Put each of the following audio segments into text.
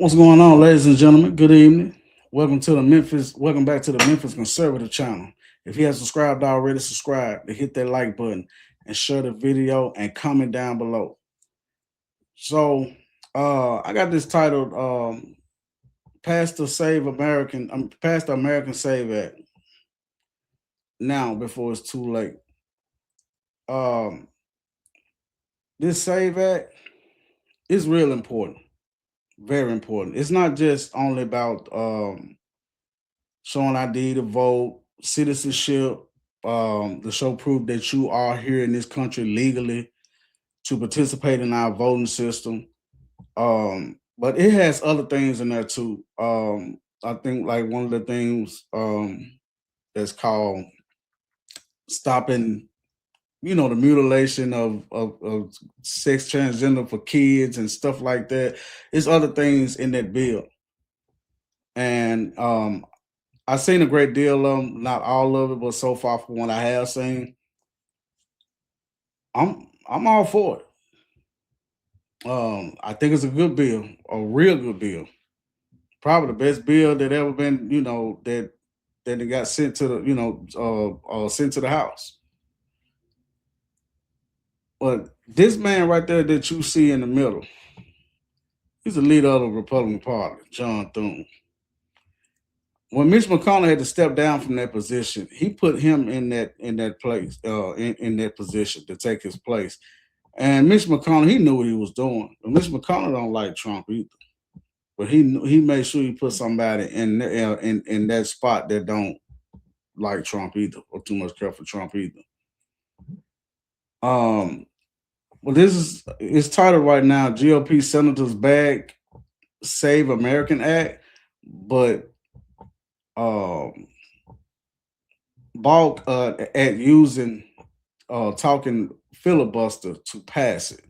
What's going on, ladies and gentlemen? Good evening. Welcome back to the Memphis Conservative Channel. If you have subscribed already, subscribe to hit that like button and share the video and comment down below. So, I got this titled Pass the American Save Act now before it's too late. Um, this Save Act is real important, very important. It's not just only about showing ID to vote, citizenship, to show proof that you are here in this country legally to participate in our voting system. But it has other things in there too. I think like one of the things that's called stopping, the mutilation of sex transgender for kids and stuff like that. It's other things in that bill. And I've seen a great deal of them, not all of it, but so far from what I have seen, I'm all for it. I think it's a good bill, a real good bill, probably the best bill that ever been, that it got sent to the, sent to the House. But this man right there that you see in the middle, he's the leader of the Republican Party, John Thune. When Mitch McConnell had to step down from that position, he put him in that place, in that position to take his place. And Mitch McConnell, he knew what he was doing. But Mitch McConnell don't like Trump either. But he made sure he put somebody in that spot that don't like Trump either, or too much care for Trump either. Um, well, this is it's titled right now GOP Senators Bag Save American Act, but um balk at using talking filibuster to pass it.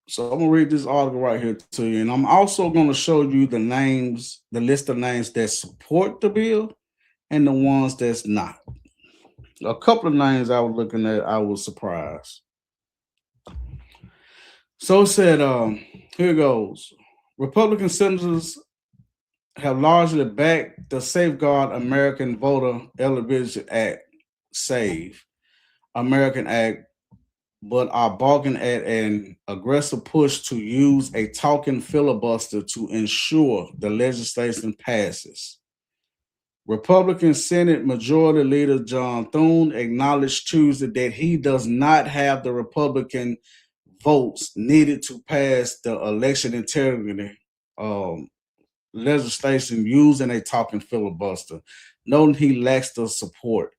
So I'm gonna read this article right here to you, and I'm also gonna show you the list of names that support the bill and the ones that's not. A couple of names I was looking at, I was surprised. So it said, here goes. Republican senators have largely backed the Safeguard American Voter Eligibility Act, SAVE American Act, but are balking at an aggressive push to use a talking filibuster to ensure the legislation passes. Republican Senate Majority Leader John Thune acknowledged Tuesday that he does not have the Republican votes needed to pass the election integrity um, legislation using a talking filibuster, noting he lacks the support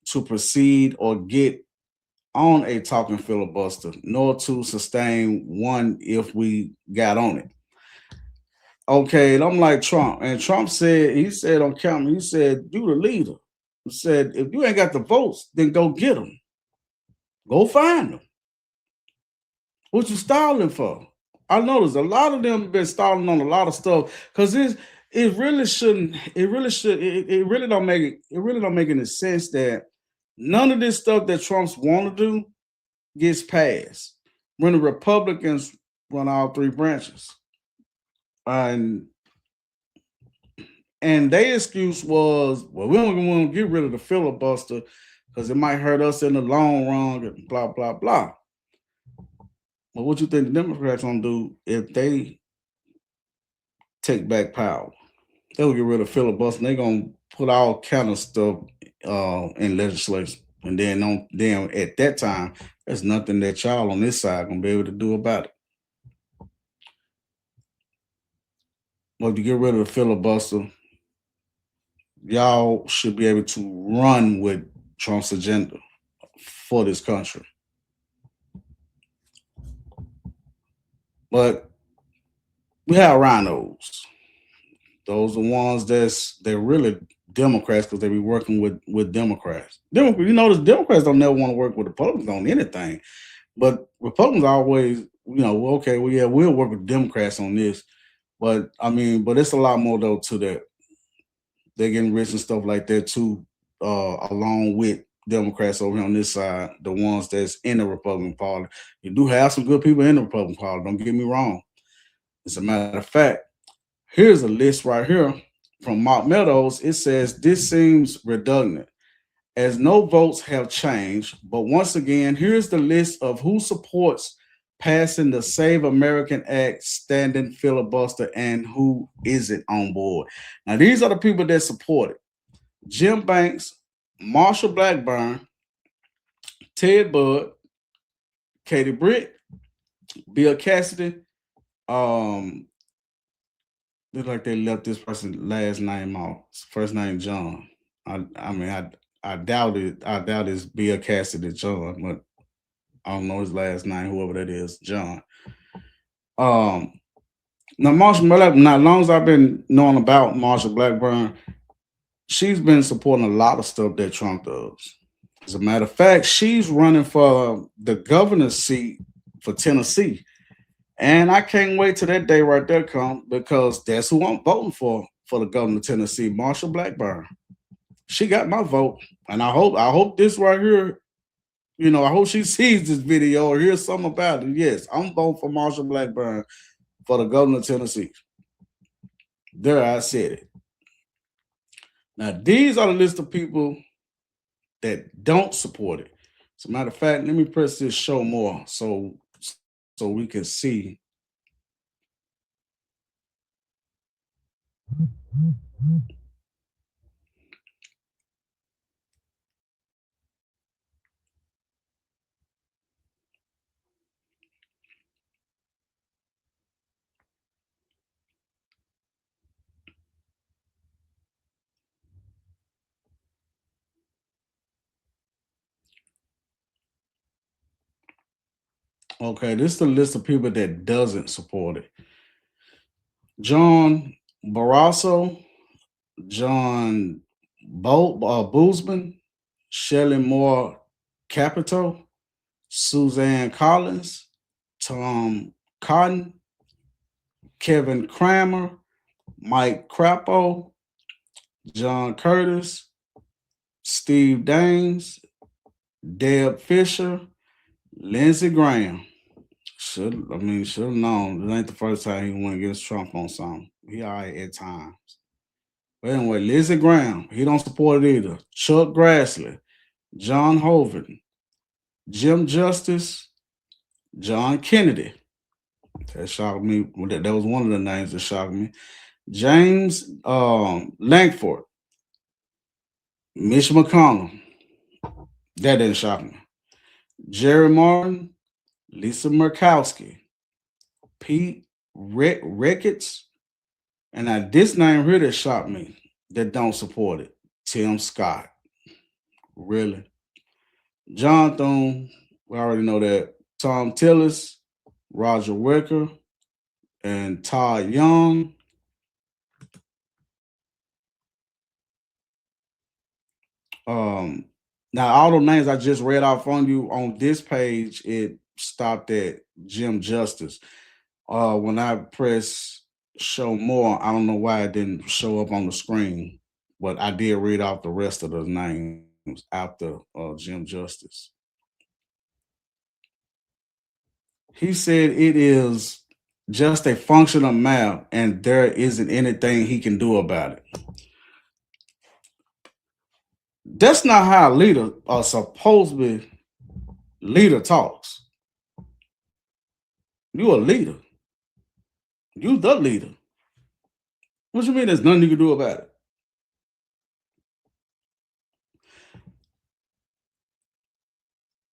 to proceed or get on a talking filibuster, nor to sustain one if we got on it. Okay, and I'm like Trump, and Trump said, he said on camera, he said, "You the leader." He said, "If you ain't got the votes, then go get them. Go find them. What you stalling for?" I noticed a lot of them been stalling on a lot of stuff because it really don't make it really don't make any sense that none of this stuff that Trump's want to do gets passed when the Republicans run all three branches. And their excuse was, well, we don't want to get rid of the filibuster because it might hurt us in the long run, and blah, blah, blah. But what you think the Democrats gonna do if they take back power? They'll get rid of filibuster and they're gonna put all kind of stuff in legislation. And then at that time, there's nothing that y'all on this side gonna be able to do about it. But if you get rid of the filibuster, y'all should be able to run with Trump's agenda for this country. But we have rhinos. Those are ones they're really Democrats because they be working with Democrats. You notice Democrats don't never want to work with Republicans on anything, but Republicans always, well, okay, well, yeah, we'll work with Democrats on this, but but it's a lot more though to that. They're getting rich and stuff like that too, along with Democrats over here on this side, the ones that's in the Republican Party. You do have some good people in the Republican Party. Don't get me wrong, As a matter of fact, here's a list right here from Mark Meadows. It says this seems redundant as no votes have changed. But once again, here's the list of who supports passing the Save American Act standing filibuster and who isn't on board. Now, these are the people that support it: Jim Banks, Marshall Blackburn, Ted Budd, Katie Britt, Bill Cassidy. Look like they left this person's last name off. First name John. I doubt it. I doubt it's Bill Cassidy John, but I don't know his last name, whoever that is, John. Now Marshall Blackburn, now as long as I've been knowing about Marshall Blackburn, she's been supporting a lot of stuff that Trump does. As a matter of fact, she's running for the governor's seat for Tennessee. And I can't wait till that day right there come, because that's who I'm voting for the governor of Tennessee, Marshall Blackburn. She got my vote. And I hope this right here, I hope she sees this video or hears something about it. Yes, I'm voting for Marshall Blackburn for the governor of Tennessee. There, I said it. Now, these are the list of people that don't support it. As a matter of fact, let me press this show more so we can see. Okay, this is the list of people that doesn't support it: John Barrasso, John Boozman, Shelley Moore Capito, Suzanne Collins, Tom Cotton, Kevin Kramer, Mike Crapo, John Curtis, Steve Daines, Deb Fisher, Lindsey Graham. Should have known. It ain't the first time he went against Trump on something. He all right at times. But anyway, Lindsey Graham, he don't support it either. Chuck Grassley, John Hoeven, Jim Justice, John Kennedy. That shocked me. That was one of the names that shocked me. James Lankford, Mitch McConnell. That didn't shock me. Jerry Martin, Lisa Murkowski, Pete Ricketts, and now this name here that shocked me that don't support it: Tim Scott. Really? John Thune, we already know that. Tom Tillis, Roger Wicker, and Todd Young. Now all the names I just read off on you on this page, it stopped at Jim Justice. When I press show more, I don't know why it didn't show up on the screen, but I did read out the rest of the names after Jim Justice. He said it is just a function of math and there isn't anything he can do about it. That's not how a leader, or supposedly leader, talks. You a leader. You the leader. What you mean there's nothing you can do about it?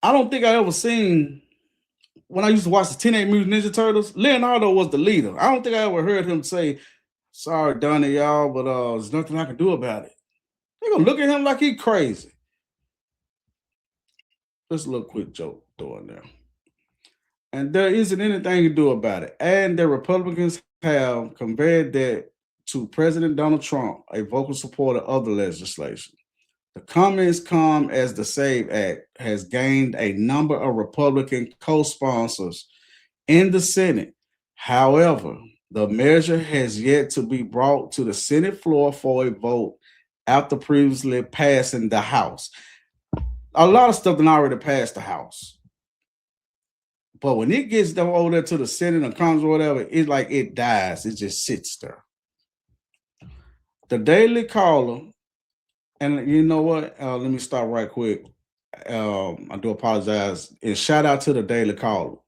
I don't think I ever seen, when I used to watch the Teenage Mutant Ninja Turtles, Leonardo was the leader. I don't think I ever heard him say, "Sorry, Donnie, y'all, but there's nothing I can do about it." They're gonna look at him like he crazy. Just a little quick joke throwing there. And there isn't anything you can do about it. And the Republicans have conveyed that to President Donald Trump, a vocal supporter of the legislation. The comments come as the SAVE Act has gained a number of Republican co-sponsors in the Senate. However, the measure has yet to be brought to the Senate floor for a vote after previously passing the House. A lot of stuff that already passed the House. But when it gets down over there to the Senate or Congress or whatever, it's like it dies. It just sits there. The Daily Caller, and you know what? Let me stop right quick. I do apologize. And shout out to the Daily Caller.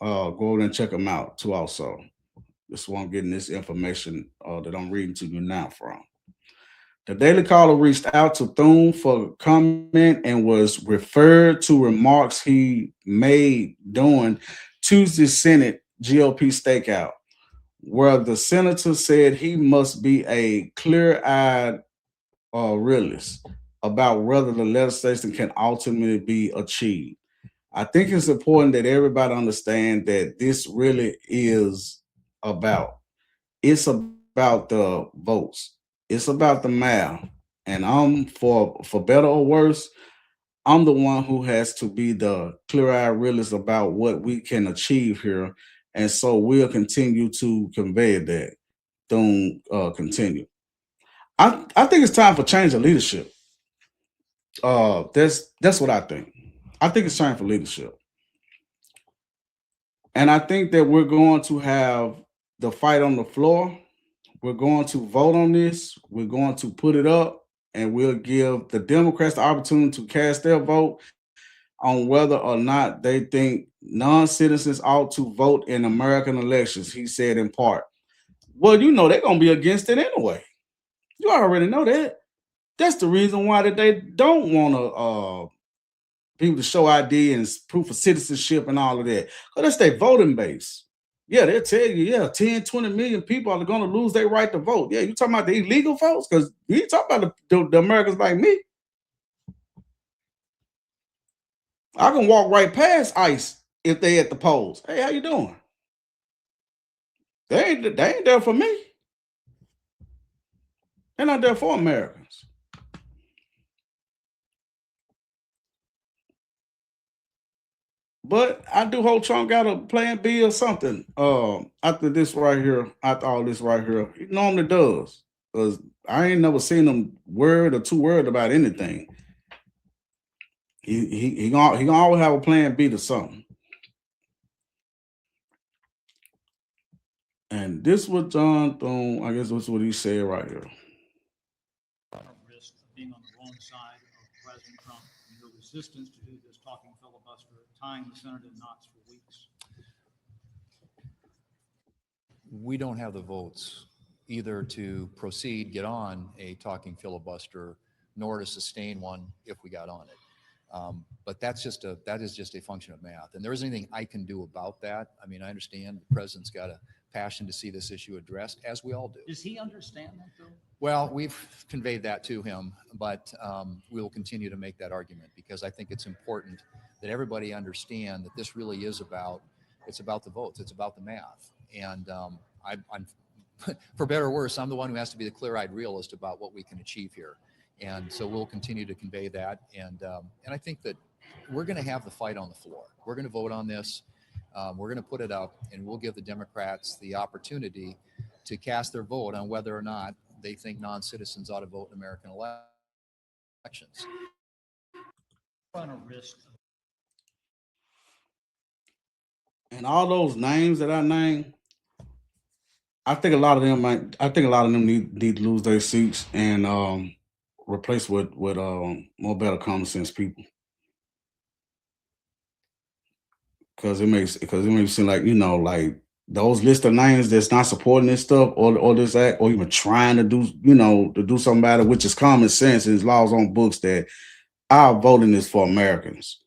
Go over and check them out too. Also, this one getting this information that I'm reading to you now from. The Daily Caller reached out to Thune for comment and was referred to remarks he made during Tuesday's Senate GOP stakeout, where the senator said he must be a clear-eyed realist about whether the legislation can ultimately be achieved. I think it's important that everybody understand that this really is about. It's about the votes. It's about the math. And I'm for better or worse, I'm the one who has to be the clear-eyed realist about what we can achieve here. And so we'll continue to convey that. Don't continue. I think it's time for change of leadership. That's what I think. I think it's time for leadership. And I think that we're going to have the fight on the floor. We're going to vote on this. We're going to put it up, and we'll give the Democrats the opportunity to cast their vote on whether or not they think non-citizens ought to vote in American elections, he said in part. Well, you know they're going to be against it anyway. You already know that. That's the reason why that they don't want to people to show ID and proof of citizenship and all of that. Because that's their voting base. Yeah, they'll tell you, 10, 20 million people are going to lose their right to vote. Yeah, you talking about the illegal folks? Because you ain't talking about the Americans like me. I can walk right past ICE if they at the polls. Hey, how you doing? They ain't there for me. They're not there for Americans. But I do hope Trump got a plan B or something. After this right here, after all this right here, he normally does. Because I ain't never seen him word or two word about anything. He gonna always have a plan B to something. And this was John Thune, I guess that's what he said right here. Risk of being on the wrong side of President Trump and your resistance to do this talking filibuster, tying the Senate in knots for weeks. We don't have the votes either to proceed, get on a talking filibuster, nor to sustain one if we got on it. But that is just a function of math. And there isn't anything I can do about that. I mean, I understand the president's got a passion to see this issue addressed, as we all do. Does he understand that, though? Well, we've conveyed that to him, but we will continue to make that argument because I think it's important that everybody understand that this really is about the votes. It's about the math. And I'm for better or worse, I'm the one who has to be the clear-eyed realist about what we can achieve here. And so we'll continue to convey that. And I think that we're going to have the fight on the floor. We're going to vote on this. We're going to put it up, and we'll give the Democrats the opportunity to cast their vote on whether or not they think non-citizens ought to vote in American elections. Run a risk. And all those names that I named, I think a lot of them need to lose their seats and replace with more better common sense people. Because it makes it seem like, like those list of names that's not supporting this stuff or this act or even trying to do something about it, which is common sense and laws on books that our voting is for Americans,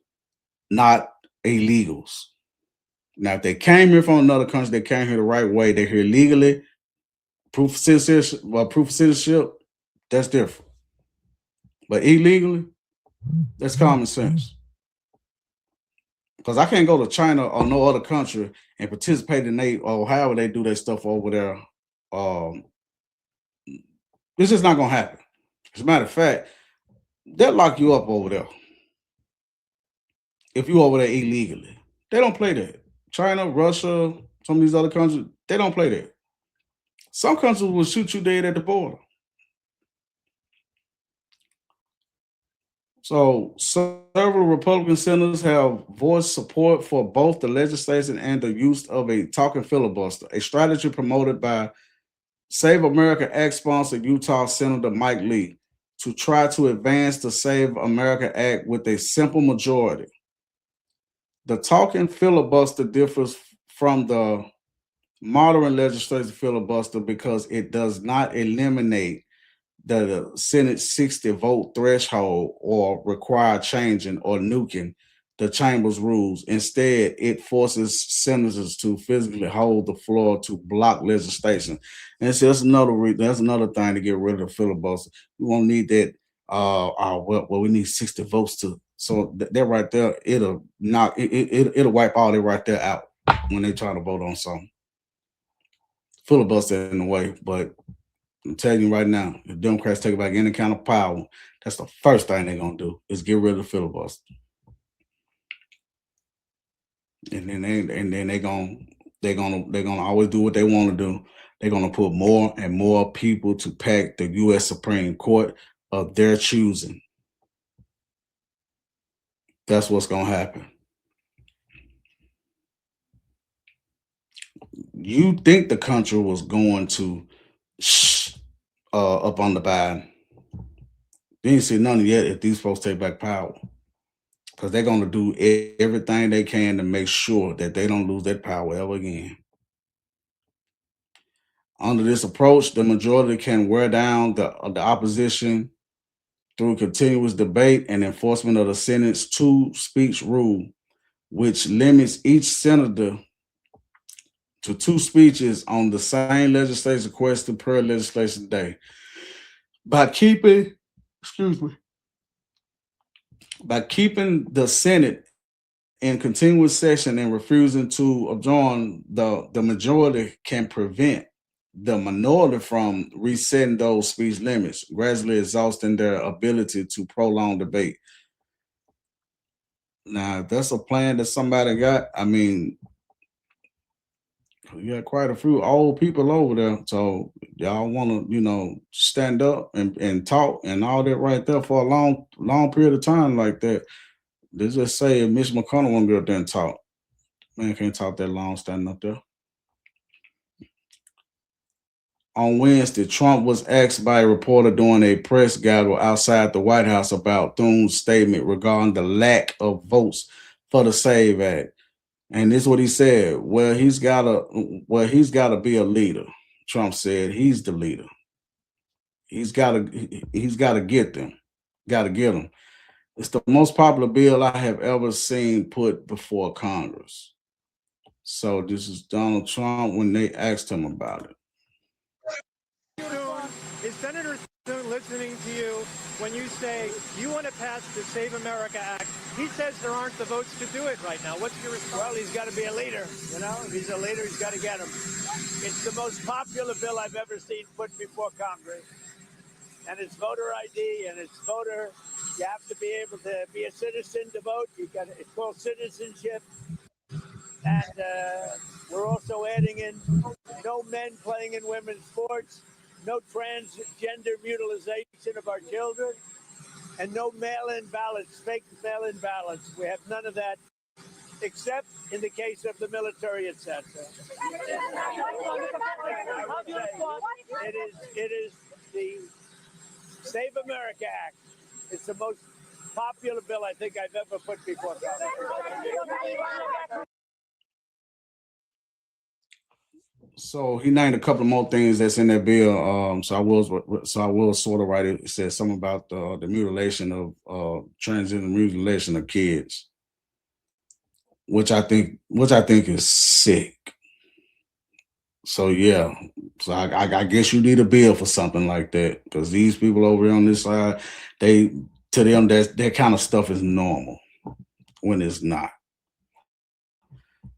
not illegals. Now, if they came here from another country, they came here the right way, they're here legally, proof of citizenship, that's different. But illegally, that's common sense. Because I can't go to China or no other country and participate in or however they do their stuff over there. This is not going to happen. As a matter of fact, they'll lock you up over there if you're over there illegally. They don't play that. China, Russia, some of these other countries, they don't play that. Some countries will shoot you dead at the border. So several Republican senators have voiced support for both the legislation and the use of a talking filibuster, a strategy promoted by Save America Act sponsor Utah Senator Mike Lee to try to advance the Save America Act with a simple majority. The talking filibuster differs from the modern legislative filibuster because it does not eliminate the Senate 60 vote threshold or require changing or nuking the chamber's rules. Instead, it forces senators to physically hold the floor to block legislation. And so that's another thing to get rid of the filibuster. We won't need that. Well, we need 60 votes to. So that right there, it'll knock it'll wipe all that right there out when they try to vote on something. Filibuster in the way, but I'm telling you right now, if Democrats take back any kind of power, that's the first thing they're gonna do is get rid of the filibuster. And then they're gonna always do what they want to do. They're gonna put more and more people to pack the US Supreme Court of their choosing. That's what's gonna happen. You think the country was going to up on the Biden. You ain't see none yet if these folks take back power. Because they're going to do everything they can to make sure that they don't lose that power ever again. Under this approach, the majority can wear down the opposition through continuous debate and enforcement of the Senate's two-speech rule, which limits each senator to 2 speeches on the same legislation question per legislation day. By keeping the Senate in continuous session and refusing to adjourn, the majority can prevent the minority from resetting those speech limits, gradually exhausting their ability to prolong debate. Now, if that's a plan that somebody got, I mean, you got quite a few old people over there. So y'all want to, stand up and talk and all that right there for a long period of time like that. They just say if Mitch McConnell won't get up there and talk. Man can't talk that long standing up there. On Wednesday, Trump was asked by a reporter during a press gaggle outside the White House about Thune's statement regarding the lack of votes for the SAVE Act. And this is what he said. Well, he's gotta be a leader. Trump said he's the leader. He's gotta get them. Gotta get them. It's the most popular bill I have ever seen put before Congress. So this is Donald Trump when they asked him about it. Is Senator Thune listening to you when you say you want to pass the Save America Act? He says there aren't the votes to do it right now. What's your response? Well, he's got to be a leader. If he's a leader, he's got to get him. It's the most popular bill I've ever seen put before Congress. And it's voter ID and it's voter. You have to be able to be a citizen to vote. It's called citizenship. And we're also adding in no men playing in women's sports, no transgender mutilization of our children, and no mail-in ballots, fake mail-in ballots. We have none of that, except in the case of the military, etc. It is the Save America Act. It's the most popular bill I think I've ever put before Congress. So he named a couple of more things that's in that bill. So I will sort of write it. It says something about the mutilation of transgender mutilation of kids, which I think is sick. So yeah, so I guess you need a bill for something like that because these people over here on this side, to them that kind of stuff is normal when it's not.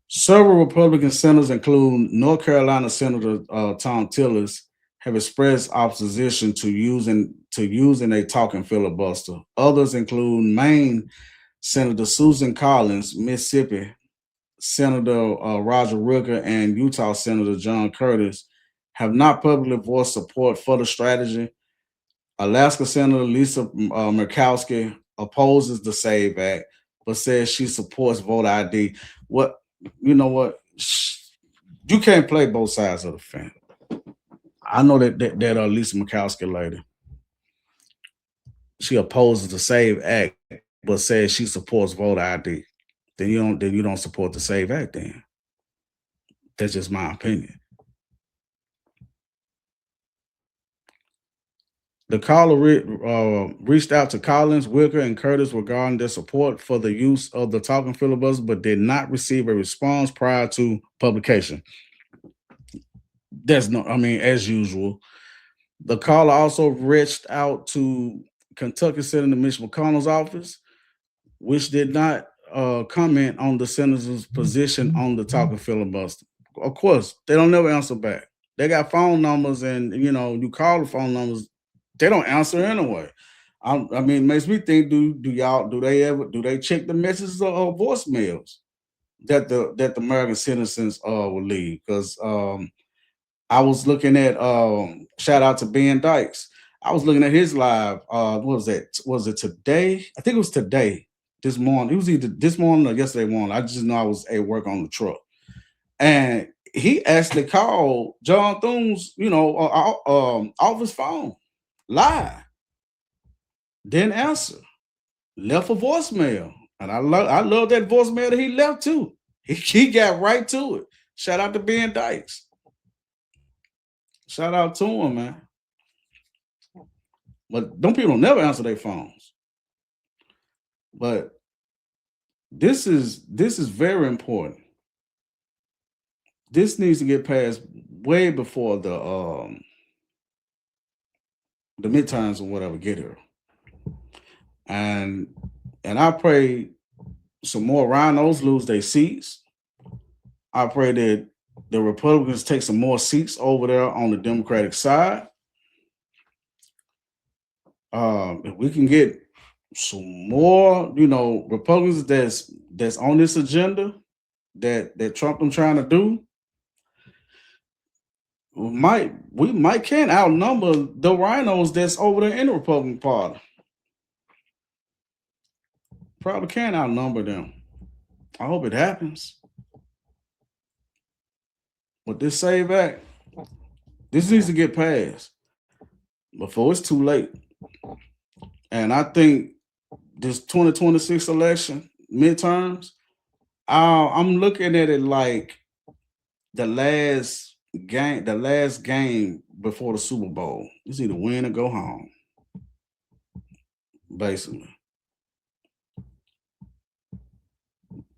Several Republican senators, including North Carolina Senator Tom Tillis, have expressed opposition to using a talking filibuster. Others include Maine Senator Susan Collins, Mississippi Senator Roger Wicker, and Utah Senator John Curtis have not publicly voiced support for the strategy. Alaska Senator Lisa Murkowski opposes the SAVE Act, but says she supports voter ID. What, you know what? You can't play both sides of the fence. I know that Lisa Murkowski lady, she opposes the SAVE Act, but says she supports voter ID. Then you don't support the SAVE Act. Then that's just my opinion. The caller reached out to Collins, Wicker, and Curtis regarding their support for the use of the talking filibuster, but did not receive a response prior to publication. As usual. The caller also reached out to Kentucky Senator Mitch McConnell's office, which did not comment on the senator's position on the talking filibuster. Of course, they don't never answer back. They got phone numbers, and you call the phone numbers, they don't answer anyway. It makes me think: do they check the messages or voicemails that the American citizens will leave? Because I was looking at shout out to Ben Dykes. I was looking at his live. What was that? Was it today? I think it was today. This morning. It was either this morning or yesterday morning. I just know I was at work on the truck, and he actually called John Thune's off his phone. Live, didn't answer, left a voicemail, and I love that voicemail that he left too. He got right to it. Shout out to Ben Dykes. Shout out to him, man. But people never answer their phones. But this is very important. This needs to get passed way before the midterms or whatever get here. And I pray some more rhinos lose their seats. I pray that the Republicans take some more seats over there on the Democratic side. If we can get some more, Republicans that's on this agenda that Trump is trying to do, we might can outnumber the rhinos that's over there in the Republican Party. Probably can outnumber them. I hope it happens. But this SAVE Act, this needs to get passed before it's too late. And I think this 2026 election, midterms, I'm looking at it like the last game before the Super Bowl. It's either win or go home, basically.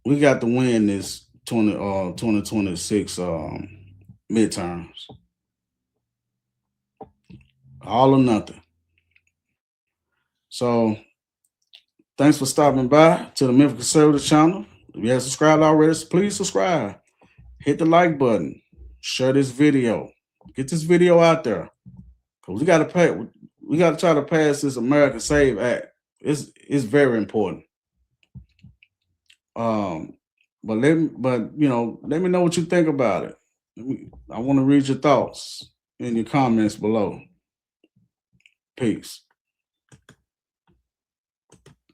We got to win this 2026 midterms. All or nothing. So thanks for stopping by to the Memphis Conservative channel. If you haven't subscribed already, please subscribe. Hit the like button. Share this video. Get this video out there. Because we got to try to pass this American SAVE Act. It's very important. But let me know what you think about it. I want to read your thoughts in your comments below. Peace.